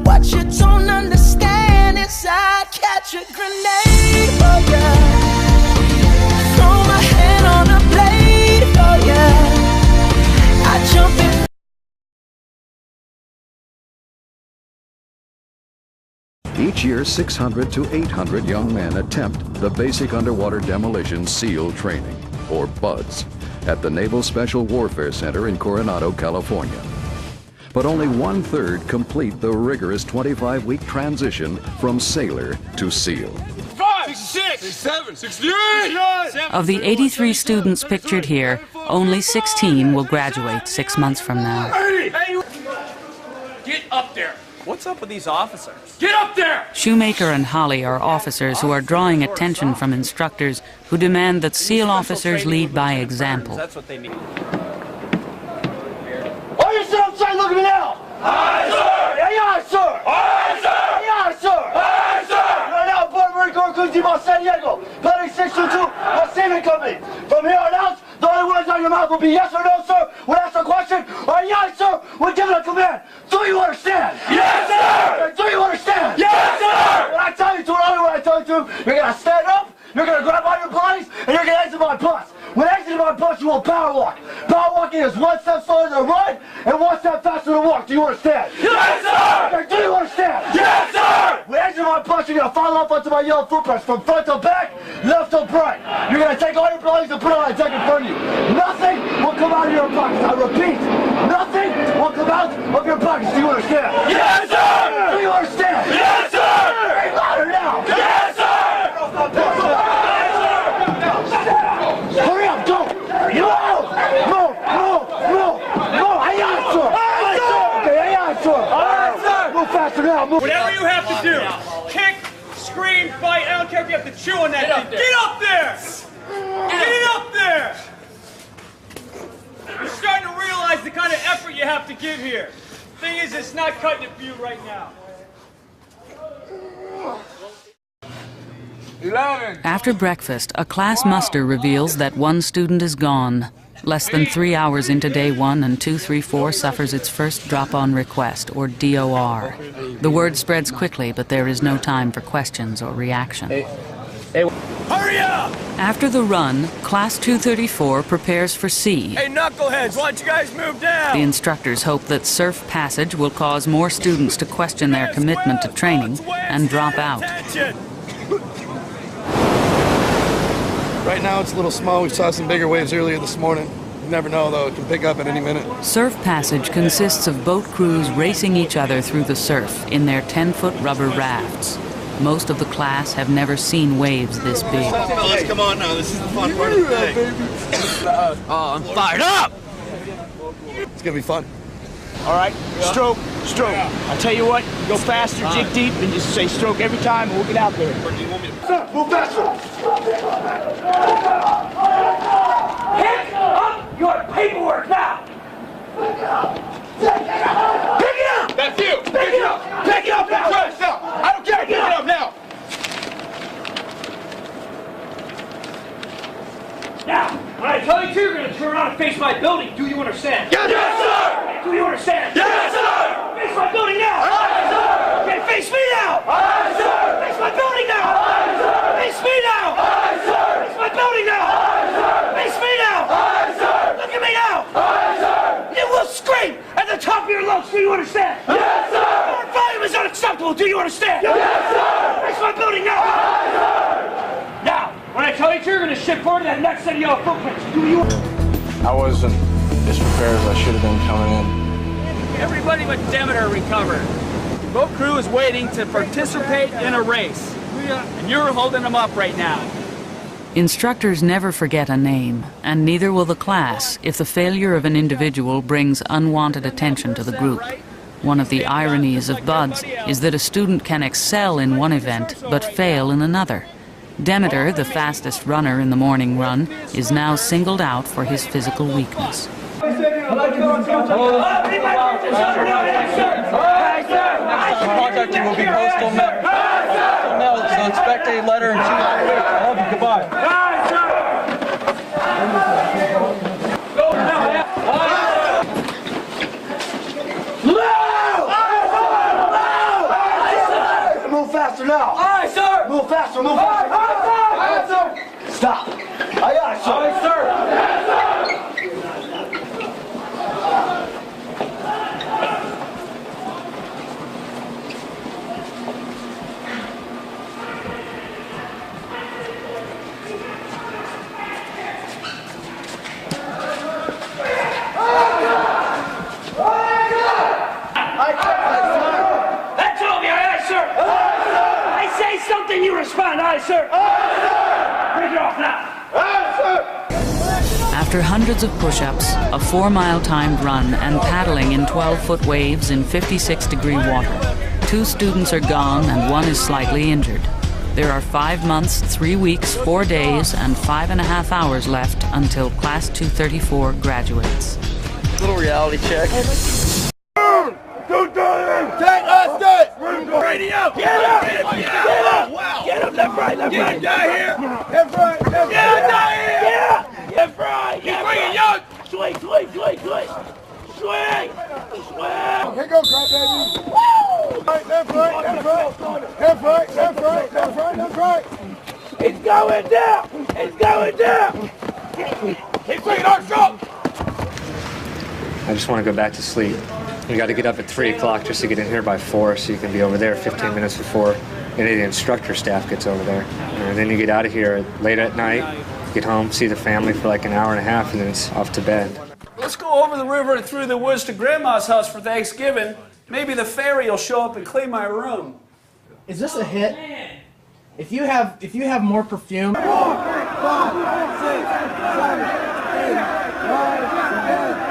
What you don't understand is I catch a grenade for ya. Throw my hand on a blade for ya. I jump in. Each year, 600 to 800 young men attempt the Basic Underwater Demolition SEAL Training, or BUDS, at the Naval Special Warfare Center in Coronado, California. But only 1/3 complete the rigorous 25-week transition from sailor to SEAL. 5, 6, 7, 68! Of the 83 students pictured here, only 16 will graduate 6 months from now. Get up there! What's up with these officers? Get up there! Shoemaker and Holly are officers who are drawing attention from instructors who demand that SEAL officers lead by example. That's what they need. All you sit outside, look at me now! Aye, sir! Aye, sir! Aye, sir! Aye, sir! Aye, sir! Right now, Port Marine Corps, Kuzima, San Diego, Planning 622, Receiving Company. From here on out, the only words on your mouth will be yes or no, sir. When asked a question, or yes, sir, when given a command. Do you understand? Yes, sir! Do you understand? Yes, sir! When I tell you to, what I tell you to, you're gonna stand up, you're gonna grab on your bodies, and you're gonna exit my bus. When exiting my bus, you will power walk. Power walking is 1 step slower than a run, and 1 step faster than a walk. Do you understand? Yes, sir! Do you understand? Yes, sir! When exiting my bus, you're gonna follow up onto my yellow footprints from front to back, left to right. You're gonna take all your belongings and put it on a deck in front of you. Nothing will come out of your pockets. I repeat, nothing will come out of your pockets. Do you understand? Yes, sir! Do you understand? Yes, sir! Very louder now! Yes, sir! Hurry up, go! Move! Aye, sir! Aye, sir! Okay, aye, sir! Aye, sir! Move faster now, move! Whatever you have to do, kick, scream, fight, I don't care if you have to chew on that thing. Get up there! Get up there! You're starting to realize the kind of effort you have to give here. Thing is, it's not cutting it for you right now. 11. After breakfast, a class muster reveals that one student is gone. Less than 3 hours into day one, and 234 suffers its first drop-on request, or DOR. The word spreads quickly, but there is no time for questions or reaction. Hurry up! After the run, Class 234 prepares for sea. Hey, knuckleheads, why don't you guys move down? The instructors hope that surf passage will cause more students to question their commitment to training and drop out. Right now it's a little small. We saw some bigger waves earlier this morning. You never know, though. It can pick up at any minute. Surf passage consists of boat crews racing each other through the surf in their 10-foot rubber rafts. Most of the class have never seen waves this big. Fellas, come on now. This is the fun part of the thing. Oh, I'm fired up! It's going to be fun. All right, stroke, stroke. I'll tell you what, go faster, dig deep, and just say stroke every time, and we'll get out there. Sir, move faster! Pick up your paperwork now! Pick it up! That's you! Pick it up! Pick it up now! Right, stop! I don't care! Pick it up now! Now, when I tell you to, you're going to turn around and face my building. Do you understand? Yes, sir! Do you understand? Yes, sir! Face my building now! Aye, sir! Okay, face me now! Aye, sir! Face my building now! Aye, sir! Face me now! Aye, sir! Face my building now! Aye, sir! Face me now! Aye, sir! Look at me now! Aye, sir! You will scream at the top of your lungs. Do you understand? Yes, sir! Your volume is unacceptable. Do you understand? Yes, sir! Face my building now! Aye, sir! Now, when I tell you to, you're going to shift forward to that next set of yellow footprints. Do you? I wasn't as prepared as I should have been coming in. Everybody but Demeter recovered. The boat crew is waiting to participate in a race. And you're holding them up right now. Instructors never forget a name, and neither will the class if the failure of an individual brings unwanted attention to the group. One of the ironies of BUDS is that a student can excel in one event but fail in another. Demeter, the fastest runner in the morning run, is now singled out for his physical weakness. Contacting will be postal mail. Postal mail, so expect a letter in 2 hours. I love you, goodbye. faster now. Aye, sir. Move faster, move faster. Aye, sir. Stop. Aye, aye, sir. Aye, sir. Something you respond, aye, sir. Aye, sir. Break it off now. Aye, sir. After hundreds of push-ups, a 4-mile timed run, and paddling in 12-foot waves in 56-degree water, 2 students are gone and 1 is slightly injured. There are 5 months, 3 weeks, 4 days, and 5.5 hours left until Class 234 graduates. Little reality check. Radio! Get up! Get up! Wow! Get up! Left, right, left, right! Get here! Left, right, left, right! Get down here! Yeah! Left, right! Keep bringing young! Swing, swing, swing, swing! Swing! Swing! Here go, crap, baby! Woo! Left, right, left, right! Left, right, left, right, left, right, left, right! It's going down! It's going down! Keep swinging, arms up! I just want to go back to sleep. You got to get up at 3 o'clock just to get in here by 4, so you can be over there 15 minutes before any of the instructor staff gets over there. And then you get out of here late at night, get home, see the family for like an hour and a half, and then it's off to bed. Let's go over the river and through the woods to Grandma's house for Thanksgiving. Maybe the fairy will show up and clean my room. Is this a hit? If you have more perfume. 4, 3, 5, 6, 7, 8, 9, 10.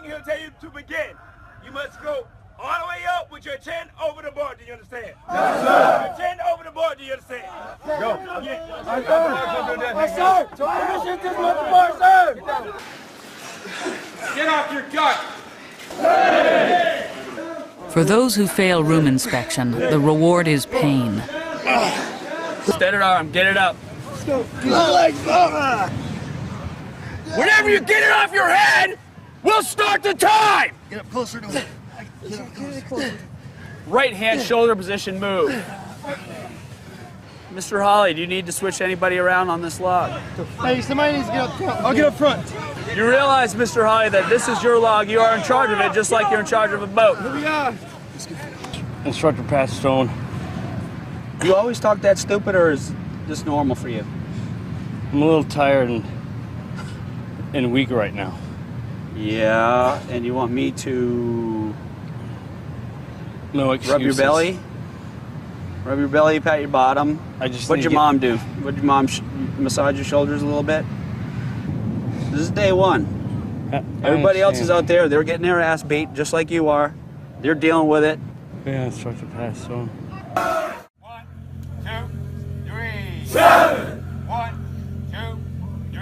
He'll tell you to begin. You must go all the way up with your chin over the board. Do you understand? Yes, sir. Your chin over the board. Do you understand? Go. Yes, sir. So permission to move the board, sir. Get off your gut. For those who fail room inspection, the reward is pain. Steady arm, get it up. Let's go. Whenever you get it off your head, we'll start the time! Get up closer to it. Right hand shoulder position move. Mr. Holly, do you need to switch anybody around on this log? Hey, somebody needs to get up front. I'll get up front. You realize, Mr. Holly, that this is your log. You are in charge of it, just like you're in charge of a boat. Here we are. Instructor Pastor Stone. You always talk that stupid, or is this normal for you? I'm a little tired and weak right now. Yeah, and you want me to No excuses. rub your belly? Rub your belly, pat your bottom. What'd your mom do? What'd your mom massage your shoulders a little bit? This is day 1. Everybody else is out there. They're getting their ass beat just like you are. They're dealing with it. Yeah, Instructor Pastor Stone. 1, 2, 3. 7. 1, 2, 3.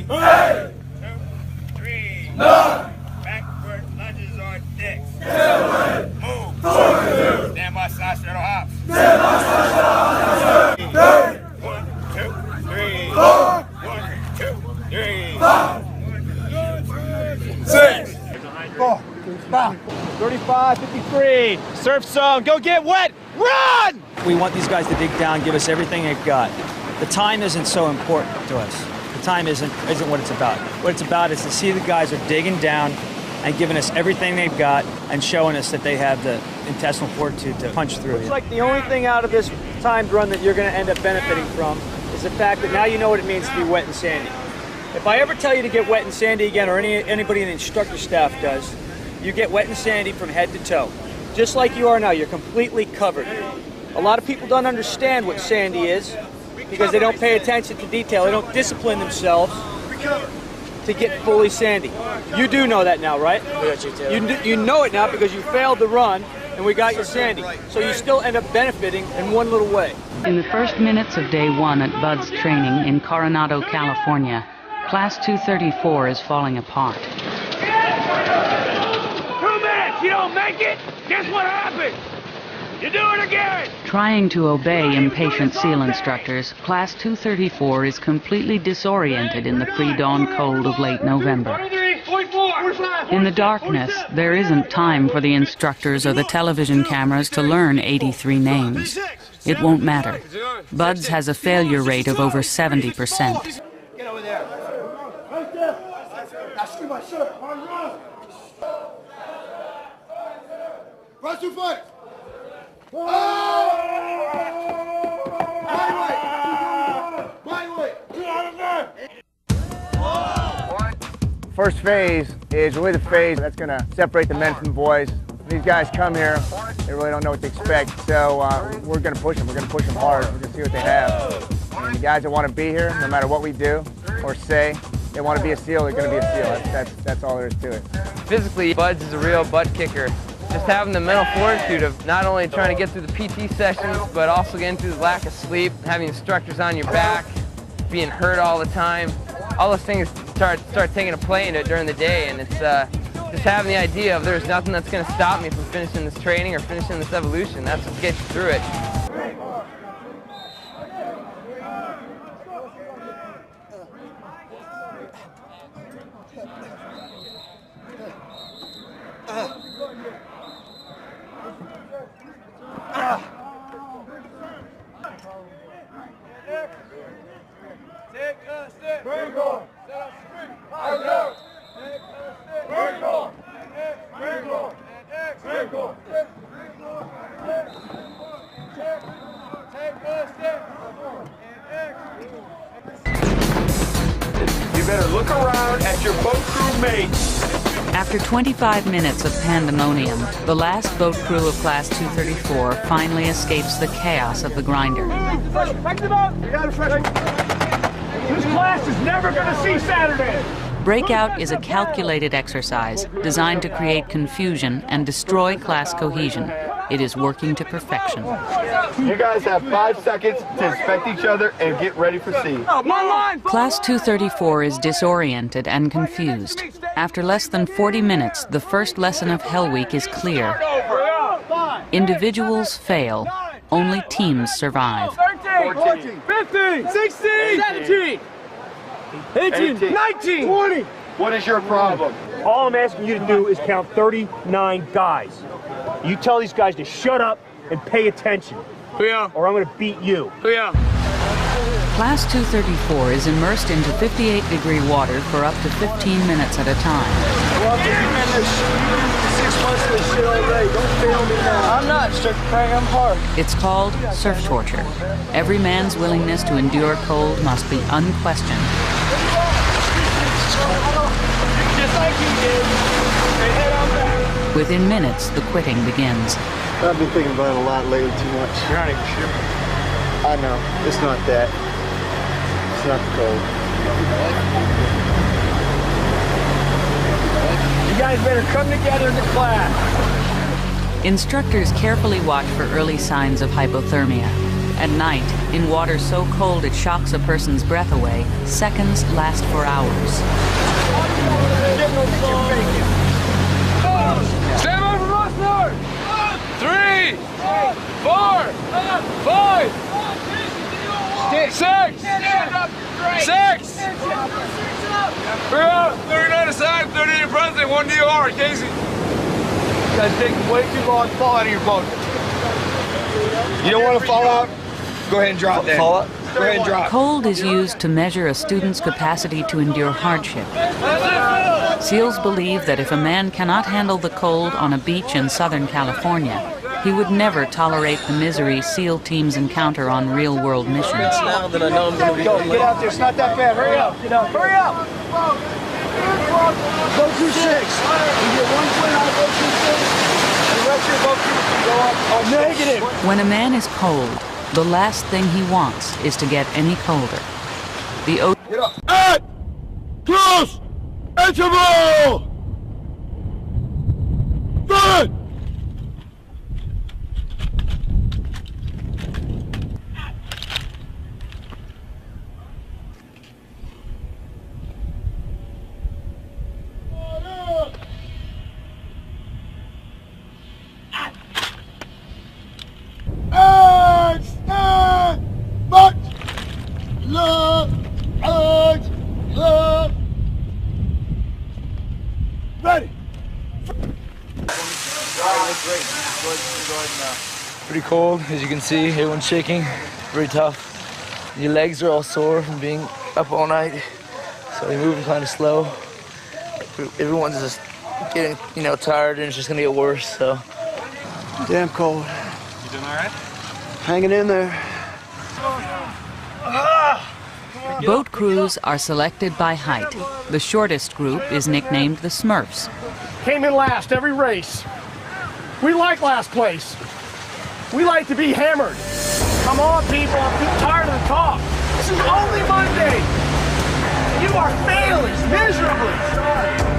8. 2, 3. 9. Backward lunges on decks. 7. Move. 4. Stand by side straddle hops. Stand by side straddle hops. 1, 2, 3. 4. 1, 2, 3. 5. 6. 4. Stop. 35, 53. Surf zone. Go get wet. Run! We want these guys to dig down, give us everything they've got. The time isn't so important to us. The time isn't what it's about. What it's about is to see the guys are digging down and giving us everything they've got and showing us that they have the intestinal fortitude to punch through. It's like the only thing out of this timed run that you're going to end up benefiting from is the fact that now you know what it means to be wet and sandy. If I ever tell you to get wet and sandy again, or anybody in the instructor staff does, you get wet and sandy from head to toe. Just like you are now, you're completely covered. A lot of people don't understand what sandy is because they don't pay attention to detail. They don't discipline themselves to get fully sandy. You do know that now, right? We got you too. You know it now because you failed the run and we got you sandy. So you still end up benefiting in one little way. In the first minutes of day 1 at Bud's training in Coronado, California, Class 234 is falling apart. 2 minutes! You don't make it? Guess what happens? You do it again! Trying to obey impatient SEAL instructors, Class 234 is completely disoriented in the pre-dawn cold of late November. 43, 4, In the darkness, there isn't time for the instructors or the television cameras to learn 83 names. It won't matter. BUDS has a failure rate of over 70%. Get over there. Right there. Now see my shirt. Run too fast. First phase is really the phase that's going to separate the men from the boys. These guys come here, they really don't know what to expect, so we're going to push them. We're going to push them hard. We're going to see what they have. And the guys that want to be here, no matter what we do or say, they want to be a SEAL, they're going to be a SEAL. That's all there is to it. Physically, BUDS is a real butt kicker. Just having the mental fortitude of not only trying to get through the PT sessions, but also getting through the lack of sleep, having instructors on your back, being hurt all the time. All those things start taking a play into it during the day, and it's just having the idea of there's nothing that's going to stop me from finishing this training or finishing this evolution. That's what gets you through it. Take a step. Breakout. Breakout. Breakout. Breakout. Breakout. Take a step. You better look around at your boat crew mates. After 25 minutes of pandemonium, the last boat crew of Class 234 finally escapes the chaos of the grinder. This class is never going to see Saturday. Breakout is a calculated exercise designed to create confusion and destroy class cohesion. It is working to perfection. You guys have 5 seconds to inspect each other and get ready for sea. Class 234 is disoriented and confused. After less than 40 minutes, the first lesson of Hell Week is clear. Individuals fail. Only teams survive. 14, 15, 16, 17, 18, 19, 20. What is your problem? All I'm asking you to do is count 39 guys. You tell these guys to shut up and pay attention. Or I'm going to beat you. Class 234 is immersed into 58-degree water for up to 15 minutes at a time. Well, 15 minutes. 6 months of this shit already. Don't fail me now. I'm not, Mr. Craig. I'm hard. It's called surf torture. Every man's willingness to endure cold must be unquestioned. Just like you did. And head on back. Within minutes, the quitting begins. I've been thinking about it a lot lately, too much. You're not even sure. I know. It's not that. It's not the cold. You guys better come together in the class. Instructors carefully watch for early signs of hypothermia. At night, in water so cold it shocks a person's breath away, seconds last for hours. 3, 4, 5, 6, 6. We're out. 39 aside, 38 present, 1 DOR, Casey. You guys taking way too long to fall out of your boat. You don't want to fall out? Go ahead and drop there. Fall out? Go ahead and drop. Cold is used to measure a student's capacity to endure hardship. SEALs believe that if a man cannot handle the cold on a beach in Southern California, he would never tolerate the misery SEAL teams encounter on real-world missions. Now that I know I'm going to be going, get out there. It's not that bad. Hurry up. Get out. Hurry up. Boat crew 6. You get 1 point on boat crew 6. And the rest of your boat crew can go up on negative. When a man is cold, the last thing he wants is to get any colder. The Get up. At close interval. Good. Pretty cold, as you can see. Everyone's shaking. Very tough. Your legs are all sore from being up all night, so you're moving kind of slow. Everyone's just getting, tired, and it's just gonna get worse. So. Damn cold. You doing all right? Hanging in there. Boat crews are selected by height. The shortest group is nicknamed the Smurfs. Came in last every race. We like last place. We like to be hammered. Come on, people, I'm too tired of the talk. This is only Monday. You are failing miserably.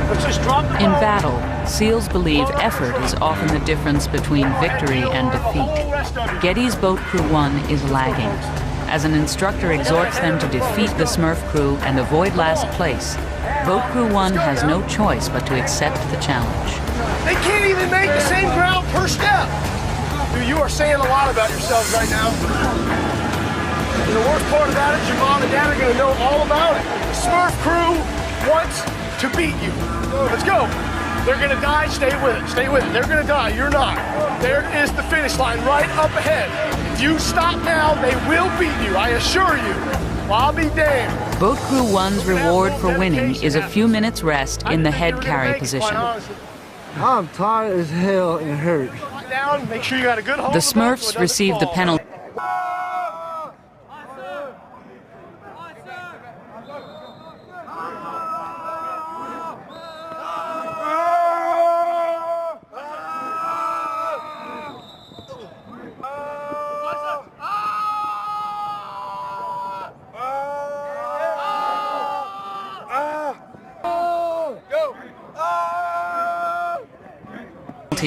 Let's just drop the In ball. battle, SEALs believe effort is often the difference between victory and defeat. Getty's Boat Crew 1 is lagging. As an instructor exhorts them to defeat the Smurf crew and avoid last place, Boat Crew 1 has no choice but to accept the challenge. They can't even make the same ground per step. Dude, you are saying a lot about yourselves right now. And the worst part about it, your mom and dad are going to know all about it. The Smurf crew wants to beat you. Let's go. They're going to die. Stay with it. Stay with it. They're going to die. You're not. There is the finish line right up ahead. If you stop now, they will beat you. I assure you. Well, I'll be damned. Boat Crew 1's reward for winning is a few minutes rest in the head carry position. I'm tired as hell and hurt. Down, make sure you got a good hold. The Smurfs received the penalty.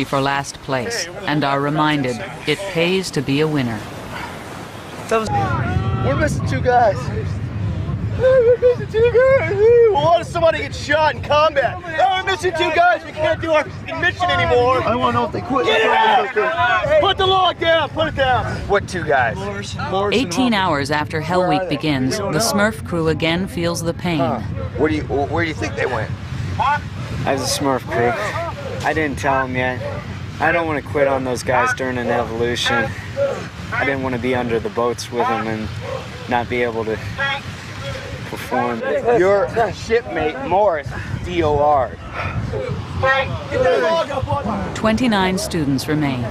For last place, and are reminded it pays to be a winner. We're missing two guys. We're missing two guys. What if somebody gets shot in combat? Oh, we're missing two guys. We can't do our mission anymore. I want to know if they quit. Get it out. Put the log down. Put it down. What two guys? 18 hours after Hell Week begins, the Smurf crew again feels the pain. Where do you think they went? As a Smurf crew, I didn't tell them yet. I don't want to quit on those guys during an evolution. I didn't want to be under the boats with them and not be able to perform. Your shipmate, Morris, DOR. 29 students remain.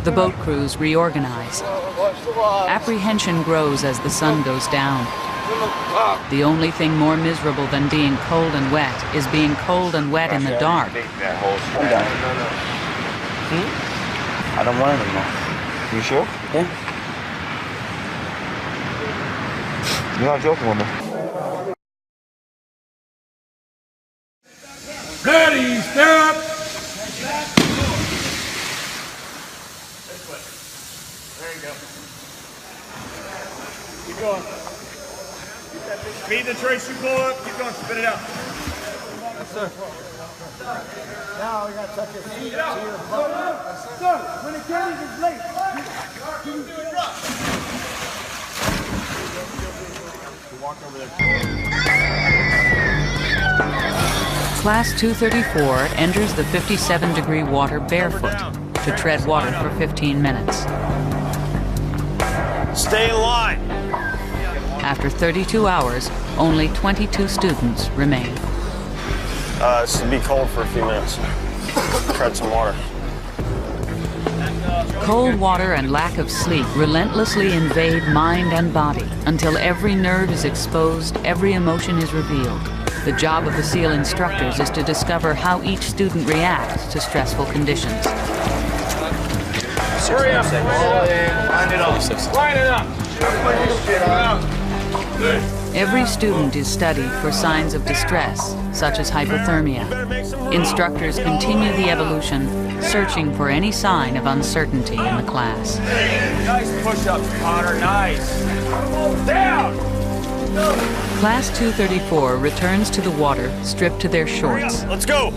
The boat crews reorganize. Apprehension grows as the sun goes down. The only thing more miserable than being cold and wet is being cold and wet in the dark. I'm done. I don't want it anymore. You sure? Yeah. You're not joking with me. Ready, step! There you go. Keep going. Speed the trace you pull up. Keep going. Spit it out. Yes, sir. Now we got to tuck your feet to your butt. Sir, when the carriage is late, walk over there. Class 234 enters the 57-degree water barefoot to tread water for 15 minutes. Stay in line. After 32 hours, only 22 students remain. This will be cold for a few minutes. Tread some water. Cold water and lack of sleep relentlessly invade mind and body until every nerve is exposed, every emotion is revealed. The job of the SEAL instructors is to discover how each student reacts to stressful conditions. Hurry up. Line it up. Line it up. Every student is studied for signs of distress, such as hypothermia. Instructors continue the evolution, searching for any sign of uncertainty in the class. Nice push-ups, Connor. Nice. Down! Class 234 returns to the water, stripped to their shorts. Let's go!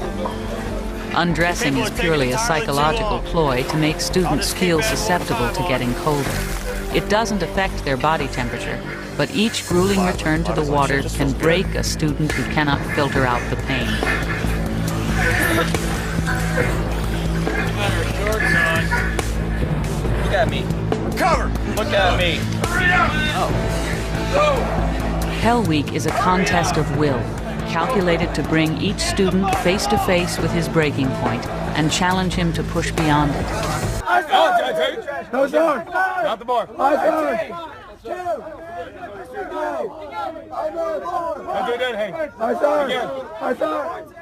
Undressing is purely a psychological ploy to make students feel susceptible to getting colder. It doesn't affect their body temperature, but each grueling return to the water can break a student who cannot filter out the pain. at me. Cover. Look at me. Hell Week is a contest of will, calculated to bring each student face to face with his breaking point and challenge him to push beyond it. No, sir. Not the bar. I sir. Don't do that, Hank. I sir. I sir.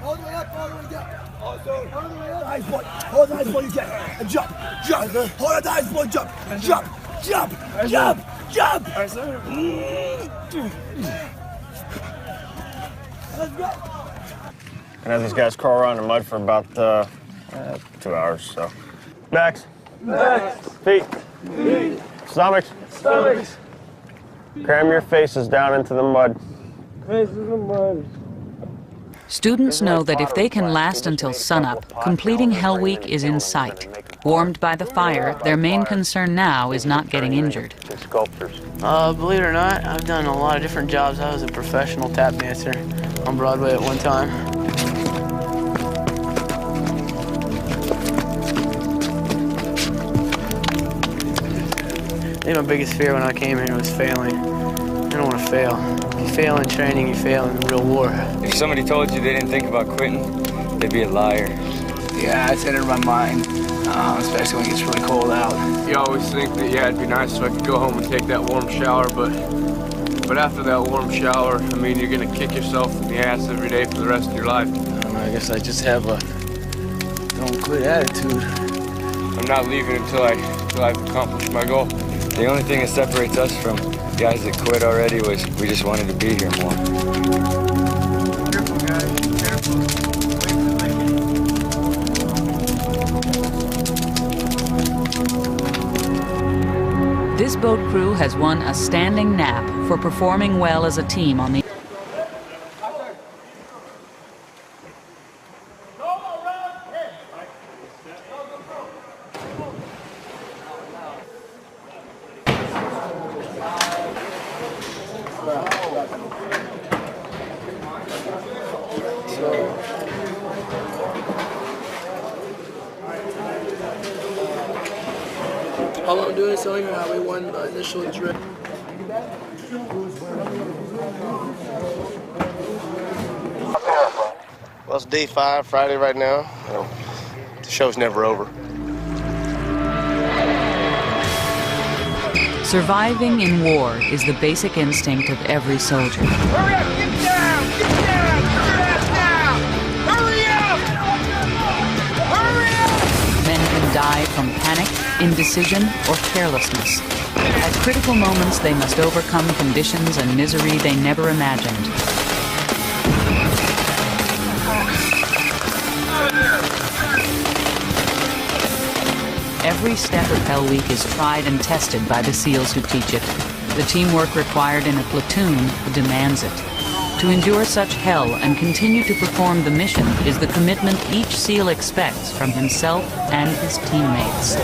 All the way up, all the way down. All the way up. Nice boy. Hold the nice boy you can. And jump. Jump. Hold the nice boy. Jump. Jump. Jump. Jump. Jump. Let's go. And have these guys crawl around in the mud for about 2 hours. So, backs, feet, stomachs, cram your faces down into the mud. Faces in the mud. Students know that if they can last until sunup, completing Hell Week is in sight. Warmed by the fire, their main concern now is not getting injured. Believe it or not, I've done a lot of different jobs. I was a professional tap dancer on Broadway at one time. I think my biggest fear when I came here was failing. I don't want to fail. If you fail in training, you fail in the real war. If somebody told you they didn't think about quitting, they'd be a liar. Yeah, it's entered my mind, especially when it gets really cold out. You always think that, yeah, it'd be nice if I could go home and take that warm shower, but after that warm shower, I mean, you're gonna kick yourself in the ass every day for the rest of your life. I don't know, I guess I just have a don't quit attitude. I'm not leaving until I've accomplished my goal. The only thing that separates us from guys that quit already was we just wanted to be here more. Careful, guys. Careful. This boat crew has won a standing nap for performing well as a team on the All I'm doing is telling you how we won the initial trip. Well, it's day 5, Friday right now. The show's never over. Surviving in war is the basic instinct of every soldier. Hurry up! Get down! Get down! Get your ass down! Hurry up! Hurry up! Men can die from panic, indecision, or carelessness. At critical moments, they must overcome conditions and misery they never imagined. Every step of Hell Week is tried and tested by the SEALs who teach it. The teamwork required in a platoon demands it. To endure such hell and continue to perform the mission is the commitment each SEAL expects from himself and his teammates.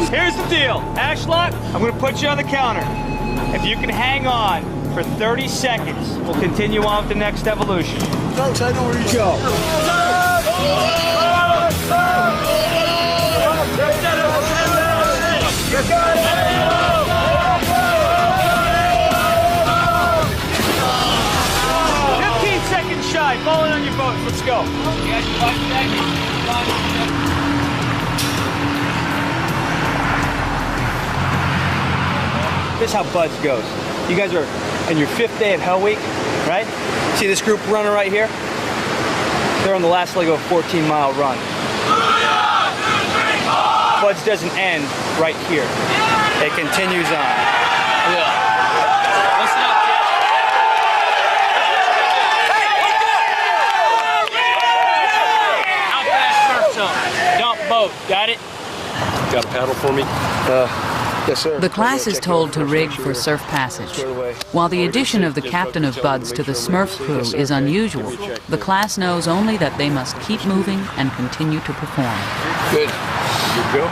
Here's the deal. Ashlock, I'm going to put you on the counter. If you can hang on for 30 seconds, we'll continue on with the next evolution. Thanks, I know where you go. 15 seconds shy. Falling on your boat. Let's go. This is how Buds goes. You guys are in your 5th day at Hell Week, right? See this group running right here? They're on the last leg of a 14-mile run. Buds doesn't end right here. It continues on. Dump boat, got it? Got a paddle for me? Yes, sir. The class is told to rig for surf passage. While the addition of the captain of Buds to the Smurf crew is unusual, the class knows only that they must keep moving and continue to perform. Good. Good go.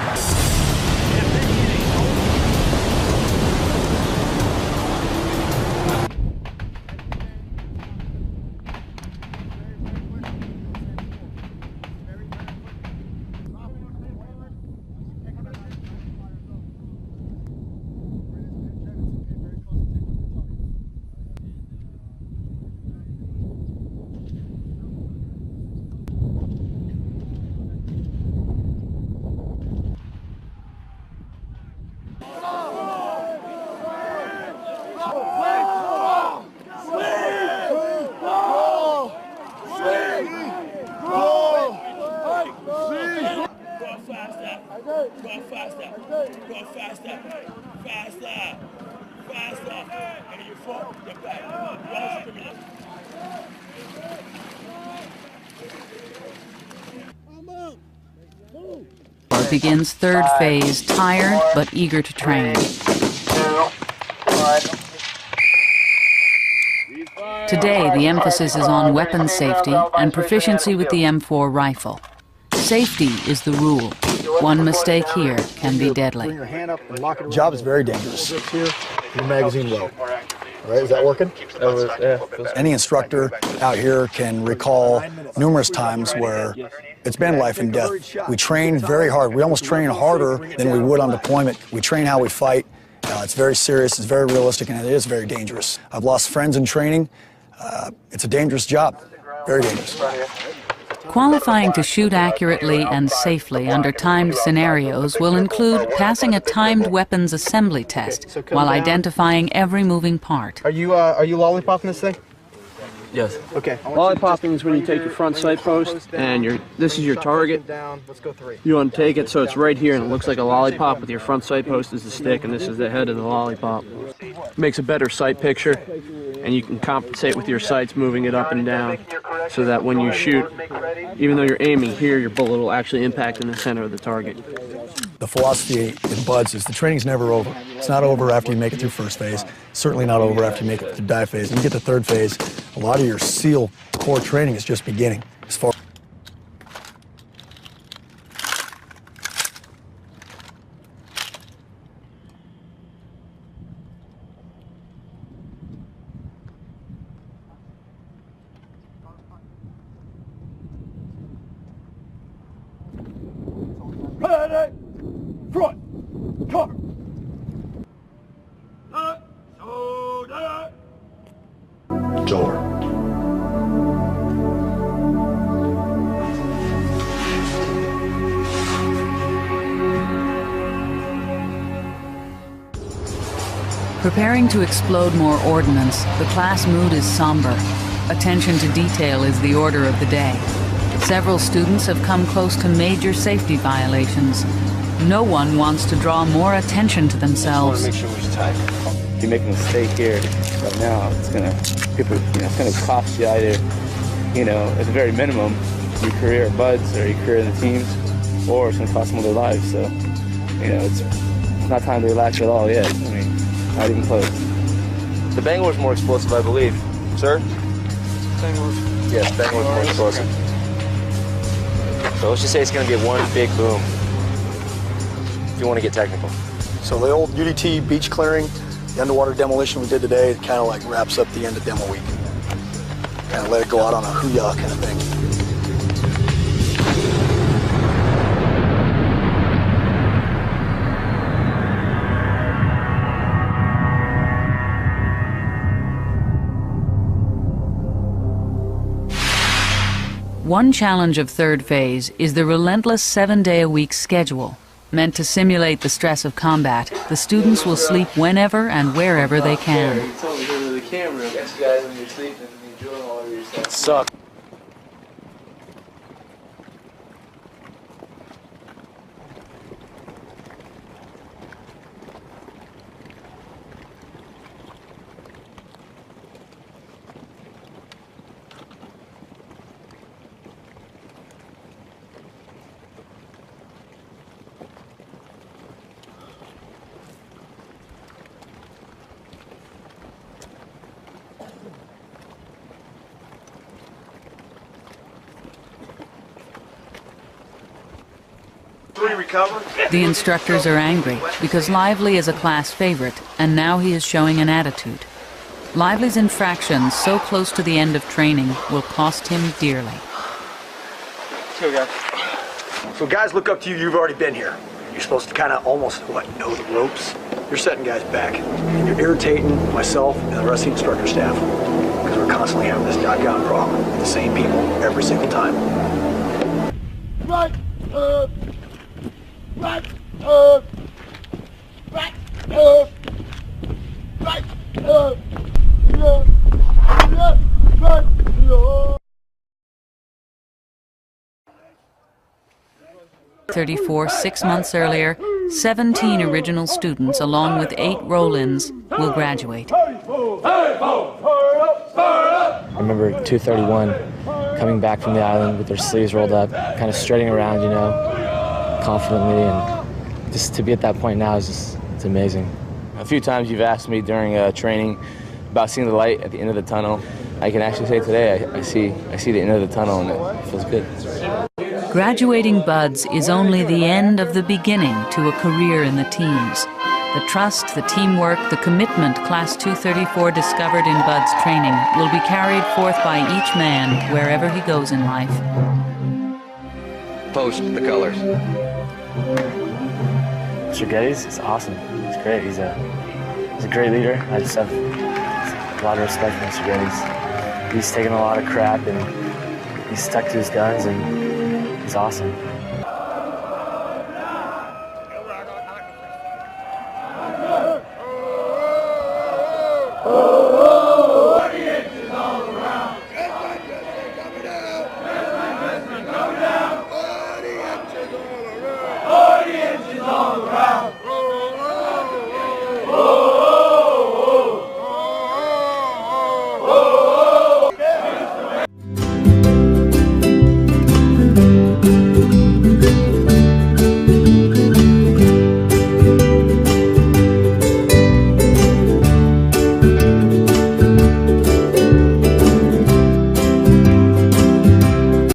Begins third phase, tired but eager to train. Today, the emphasis is on weapons safety and proficiency with the M4 rifle. Safety is the rule. One mistake here can be deadly. The job is very dangerous. Your magazine low. All right, is that working? Any instructor out here can recall numerous times where it's been life and death. We train very hard. We almost train harder than we would on deployment. We train how we fight. It's very serious, it's very realistic, and it is very dangerous. I've lost friends in training. It's a dangerous job, very dangerous. Qualifying to shoot accurately and safely under timed scenarios will include passing a timed weapons assembly test while identifying every moving part. Are you lollipopping this thing? Yes. Okay. Lollipopping is when you take your front sight post and this is your target. You want to take it so it's right here and it looks like a lollipop with your front sight post is the stick and this is the head of the lollipop. Makes a better sight picture and you can compensate with your sights moving it up and down so that when you shoot, even though you're aiming here, your bullet will actually impact in the center of the target. The philosophy in Buds is the training's never over. It's not over after you make it through first phase. Certainly not over after you make it through dive phase. When you get to third phase, a lot of your SEAL core training is just beginning. As far Ready, front, cover. Door. Preparing to explode more ordnance, the class mood is somber. Attention to detail is the order of the day. Several students have come close to major safety violations. No one wants to draw more attention to themselves. Make sure we're tight. If you make a mistake here right now, it's gonna cost you either, at the very minimum, your career at Buds or your career in the teams, or it's gonna cost them their lives. So, it's not time to relax at all yet. Not even close. The Bangor's more explosive, I believe. Sir? Bangor. Yes, Bangor's more explosive. So let's just say it's going to be one big boom, if you want to get technical. So the old UDT beach clearing, the underwater demolition we did today, it kind of like wraps up the end of demo week. Kind of let it go out on a hoo-yah kind of thing. One challenge of third phase is the relentless 7-day-a-week schedule. Meant to simulate the stress of combat, the students will sleep whenever and wherever they can. You told me to go to the camera. You guys when you're sleeping and you're drilling all over yourself. It sucks. recover. The instructors are angry because Lively is a class favorite, and now he is showing an attitude. Lively's infractions so close to the end of training will cost him dearly. Let's go, guys. So guys look up to you, you've already been here. You're supposed to kind of almost, know the ropes. You're setting guys back. And you're irritating myself and the rest of the instructor staff because we're constantly having this doggone problem with the same people every single time. Right up. Right up. Right up. Right up. Yeah. Yeah. Right up. 34 6 months earlier, 17 original students, along with 8 roll-ins, will graduate. I remember 231 coming back from the island with their sleeves rolled up, kind of strutting around, confidently, and just to be at that point now is just, it's amazing. A few times you've asked me during training about seeing the light at the end of the tunnel. I can actually say today I see the end of the tunnel, and it feels good. Graduating Buds is only the end of the beginning to a career in the teams. The trust, the teamwork, the commitment Class 234 discovered in Bud's training will be carried forth by each man wherever he goes in life. Post the colors. Mr. Geddes is awesome. He's great. He's a great leader. I just have a lot of respect for Mr. Geddes. He's taken a lot of crap and he's stuck to his guns, and he's awesome.